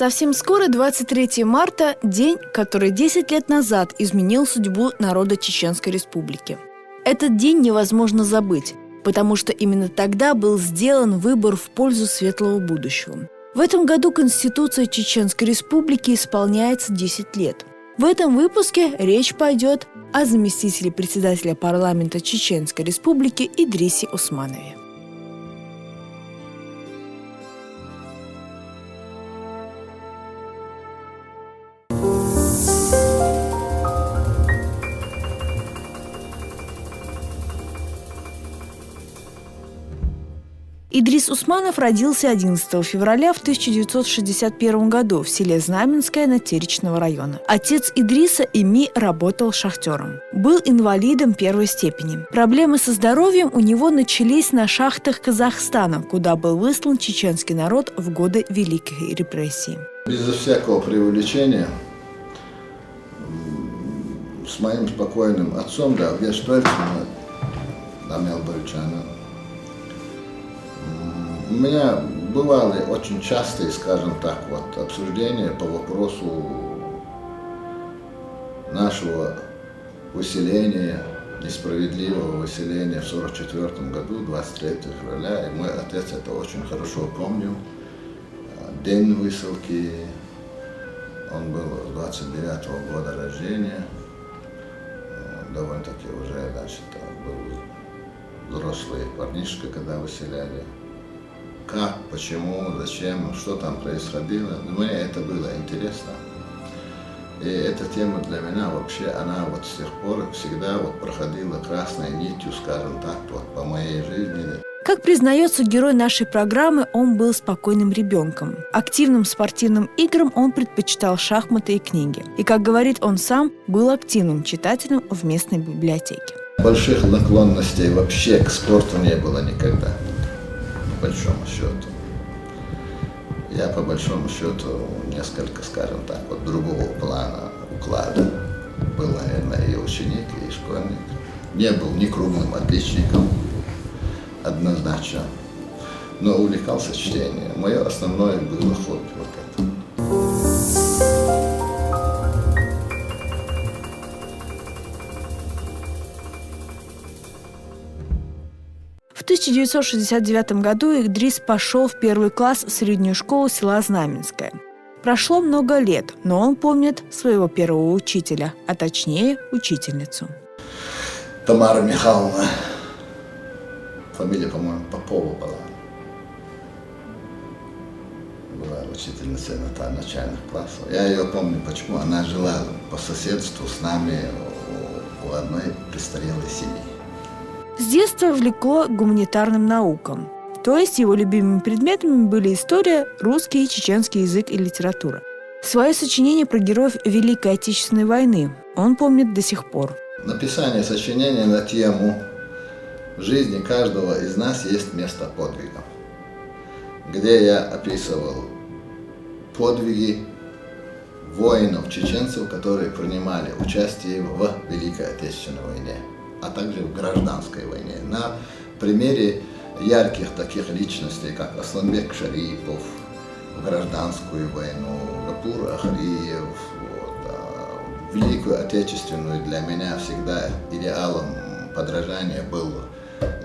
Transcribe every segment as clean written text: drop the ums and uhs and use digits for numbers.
Совсем скоро, 23 марта, день, который 10 лет назад изменил судьбу народа Чеченской Республики. Этот день невозможно забыть, потому что именно тогда был сделан выбор в пользу светлого будущего. В этом году Конституция Чеченской Республики исполняется 10 лет. В этом выпуске речь пойдет о заместителе председателя парламента Чеченской Республики Идрисе Усманове. Идрис Усманов родился 11 февраля в 1961 году в селе Знаменское Натеречного района. Отец Идриса Ими работал шахтером. Был инвалидом первой степени. Проблемы со здоровьем у него начались на шахтах Казахстана, куда был выслан чеченский народ в годы Великой репрессии. Безо всякого преувеличения, с моим спокойным отцом, да, у меня бывали очень частые, скажем так, обсуждения по вопросу нашего выселения, несправедливого выселения в 1944 году, 23 февраля. И мой отец это очень хорошо помнил. День высылки, он был 29-го года рождения, довольно-таки уже, значит, был взрослый парнишка, когда выселяли. Как, почему, зачем, что там происходило. Мне это было интересно. И эта тема для меня вообще, она с тех пор всегда проходила красной нитью, скажем так, по моей жизни. Как признается герой нашей программы, он был спокойным ребенком. Активным спортивным играм он предпочитал шахматы и книги. И, как говорит он сам, был активным читателем в местной библиотеке. Больших наклонностей вообще к спорту не было никогда. По большому счету. Я по большому счету несколько, скажем так, другого плана уклада. Был, наверное, и ученик, и школьник. Не был ни круглым отличником, однозначно, но увлекался чтением. Мое основное было хобби это. В 1969 году Идрис пошел в первый класс в среднюю школу села Знаменское. Прошло много лет, но он помнит своего первого учителя, а точнее учительницу. Тамара Михайловна, фамилия, по-моему, Попова была учительница начальных классов. Я ее помню, почему. Она жила по соседству с нами у одной престарелой семьи. С детства влекло гуманитарным наукам, то есть его любимыми предметами были история, русский и чеченский язык и литература. Свое сочинение про героев Великой Отечественной войны он помнит до сих пор. Написание сочинения на тему «В жизни каждого из нас есть место подвигов», где я описывал подвиги воинов-чеченцев, которые принимали участие в Великой Отечественной войне, а также в гражданской войне. На примере ярких таких личностей, как Асланбек Шарипов в гражданскую войну, Гапур Ахриев. Великую Отечественную для меня всегда идеалом подражания был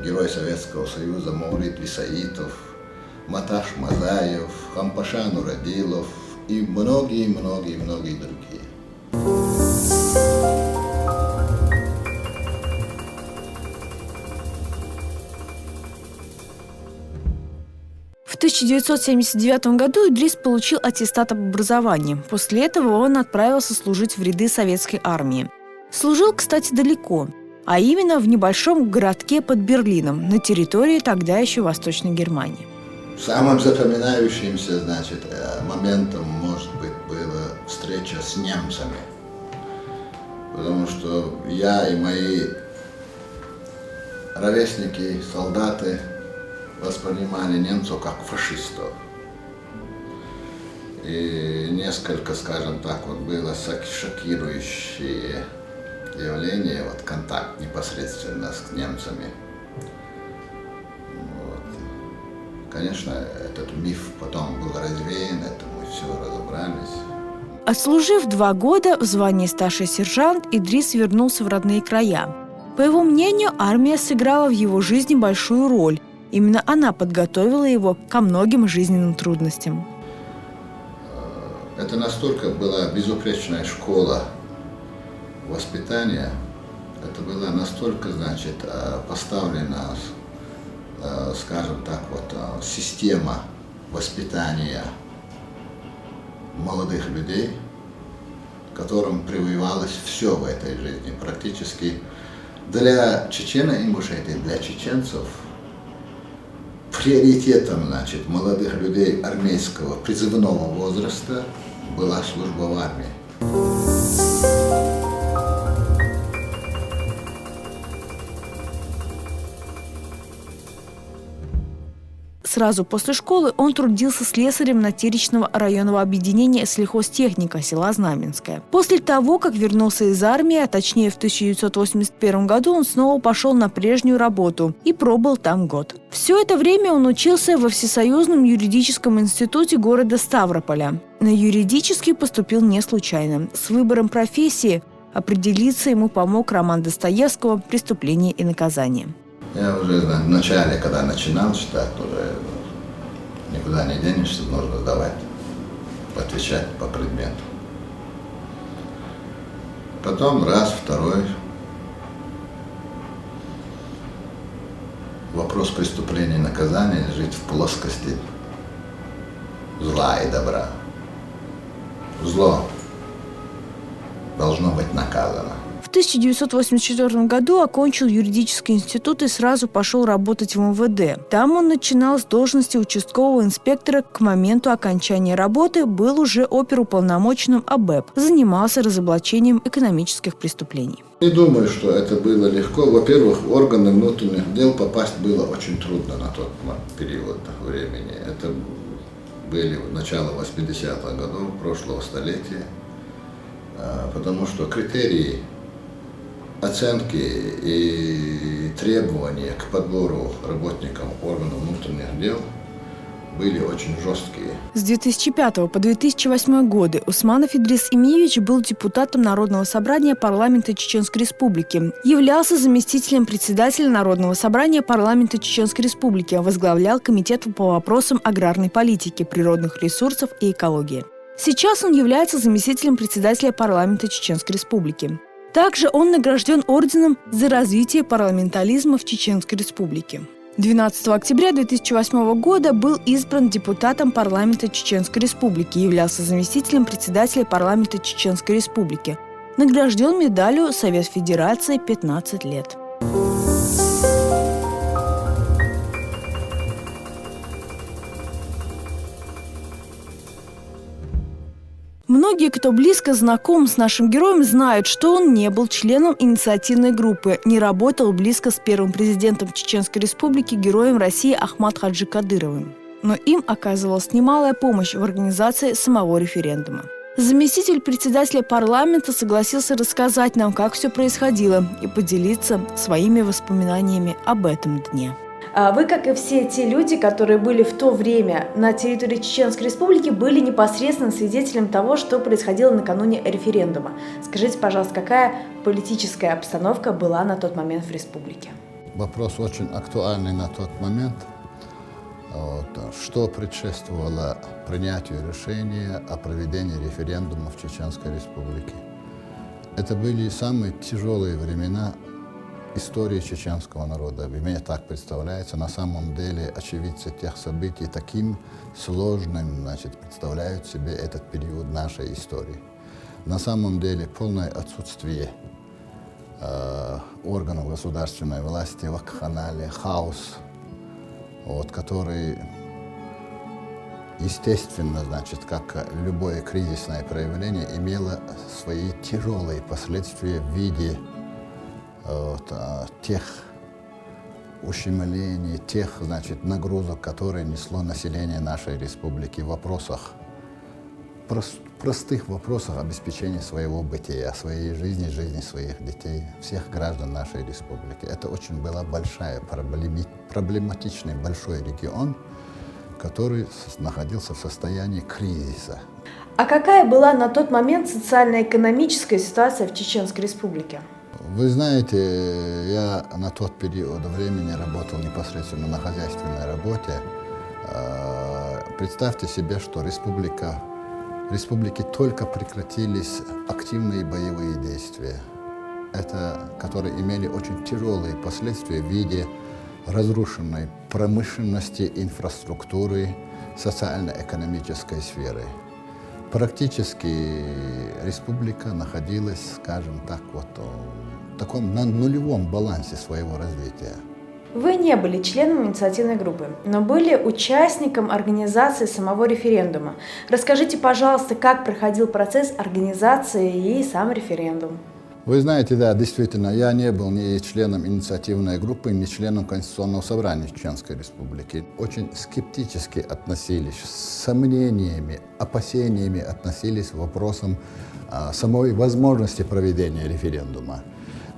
герой Советского Союза Маурит Висаитов, Маташ Мазаев, Хампаша Нурадилов и многие другие. В 1979 году Идрис получил аттестат об образовании. После этого он отправился служить в ряды советской армии. Служил, кстати, далеко, а именно в небольшом городке под Берлином, на территории тогда еще Восточной Германии. Самым запоминающимся, моментом, может быть, была встреча с немцами. Потому что я и мои ровесники, солдаты, воспринимали немцев как фашистов. И несколько, скажем так, было шокирующее явление, контакт непосредственно с немцами. Конечно, этот миф потом был развеян, этому все разобрались. Отслужив 2 года в звании старший сержант, Идрис вернулся в родные края. По его мнению, армия сыграла в его жизни большую роль. Именно она подготовила его ко многим жизненным трудностям. Это настолько была безупречная школа воспитания, это была настолько, значит, поставлена, скажем так, вот, система воспитания молодых людей, которым прививалось все в этой жизни. Практически для чечено-ингушей, для чеченцев, приоритетом, значит, молодых людей армейского призывного возраста была служба в армии. Сразу после школы он трудился слесарем на Теречного районного объединения сельхозтехника села Знаменское. После того, как вернулся из армии, а точнее в 1981 году, он снова пошел на прежнюю работу и пробыл там год. Все это время он учился во Всесоюзном юридическом институте города Ставрополя. На юридический поступил не случайно. С выбором профессии определиться ему помог роман Достоевского «Преступление и наказание». Я уже в начале, когда начинал читать, уже никуда не денешься, нужно сдавать, отвечать по предмету. Потом раз, второй. Вопрос преступления и наказания лежит в плоскости зла и добра. Зло должно быть наказано. В 1984 году окончил юридический институт и сразу пошел работать в МВД. Там он начинал с должности участкового инспектора. К моменту окончания работы был уже оперуполномоченным АБЭП. Занимался разоблачением экономических преступлений. Не думаю, что это было легко. Во-первых, в органы внутренних дел попасть было очень трудно на тот период времени. Это были начало 80-х годов прошлого столетия, потому что критерии оценки и требования к подбору работникам органов внутренних дел были очень жесткие. С 2005 по 2008 годы Усманов Идрис Эмиевич был депутатом Народного собрания парламента Чеченской Республики, являлся заместителем председателя Народного собрания парламента Чеченской Республики, возглавлял комитет по вопросам аграрной политики, природных ресурсов и экологии. Сейчас он является заместителем председателя парламента Чеченской Республики. Также он награжден орденом за развитие парламентаризма в Чеченской Республике. 12 октября 2008 года был избран депутатом парламента Чеченской Республики, являлся заместителем председателя парламента Чеченской Республики. Награжден медалью Совет Федерации 15 лет. Многие, кто близко знаком с нашим героем, знают, что он не был членом инициативной группы, не работал близко с первым президентом Чеченской Республики, героем России Ахмад Хаджи Кадыровым. Но им оказывалась немалая помощь в организации самого референдума. Заместитель председателя парламента согласился рассказать нам, как все происходило, и поделиться своими воспоминаниями об этом дне. Вы, как и все те люди, которые были в то время на территории Чеченской Республики, были непосредственно свидетелем того, что происходило накануне референдума. Скажите, пожалуйста, какая политическая обстановка была на тот момент в республике? Вопрос очень актуальный на тот момент. Что предшествовало принятию решения о проведении референдума в Чеченской Республике? Это были самые тяжелые времена истории чеченского народа. Мне так представляется, на самом деле очевидцы тех событий таким сложным, представляют себе этот период нашей истории. На самом деле полное отсутствие органов государственной власти, вакханалия, хаос, который, естественно, как любое кризисное проявление, имело свои тяжелые последствия в виде тех ущемлений, тех, нагрузок, которые несло население нашей республики в вопросах, простых вопросах обеспечения своего бытия, своей жизни, жизни своих детей, всех граждан нашей республики. Это очень была большая, проблематичный большой регион, который находился в состоянии кризиса. А какая была на тот момент социально-экономическая ситуация в Чеченской Республике? Вы знаете, я на тот период времени работал непосредственно на хозяйственной работе. Представьте себе, что в республике только прекратились активные боевые действия, которые имели очень тяжелые последствия в виде разрушенной промышленности, инфраструктуры, социально-экономической сферы. Практически республика находилась, скажем так, в таком на нулевом балансе своего развития. Вы не были членом инициативной группы, но были участником организации самого референдума. Расскажите, пожалуйста, как проходил процесс организации и сам референдум? Вы знаете, да, действительно, я не был ни членом инициативной группы, ни членом Конституционного собрания Чеченской Республики. Очень скептически относились, с сомнениями, опасениями относились к вопросам самой возможности проведения референдума.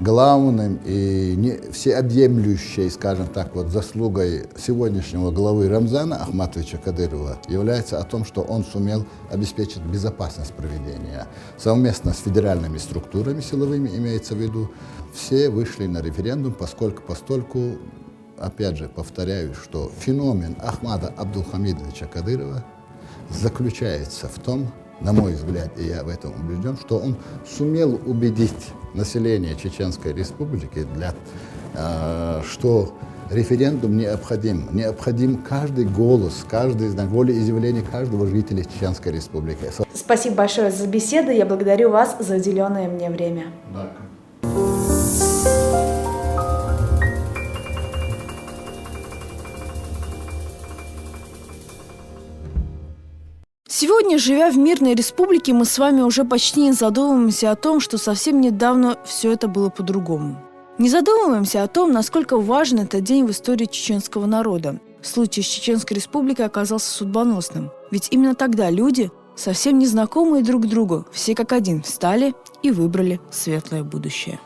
Главным и всеобъемлющей, скажем так, заслугой сегодняшнего главы Рамзана Ахматовича Кадырова является о том, что он сумел обеспечить безопасность проведения. Совместно с федеральными структурами силовыми, имеется в виду, все вышли на референдум, постольку, опять же, повторяю, что феномен Ахмада Абдулхамидовича Кадырова заключается в том, на мой взгляд, и я в этом убежден, что он сумел убедить население Чеченской Республики, что референдум необходим. Необходим каждый голос, каждое волеизъявление каждого жителя Чеченской Республики. Спасибо большое за беседу. Я благодарю вас за уделенное мне время. Да. Сегодня, живя в мирной республике, мы с вами уже почти не задумываемся о том, что совсем недавно все это было по-другому. Не задумываемся о том, насколько важен этот день в истории чеченского народа. Случай с Чеченской Республикой оказался судьбоносным. Ведь именно тогда люди, совсем незнакомые друг другу, все как один встали и выбрали светлое будущее.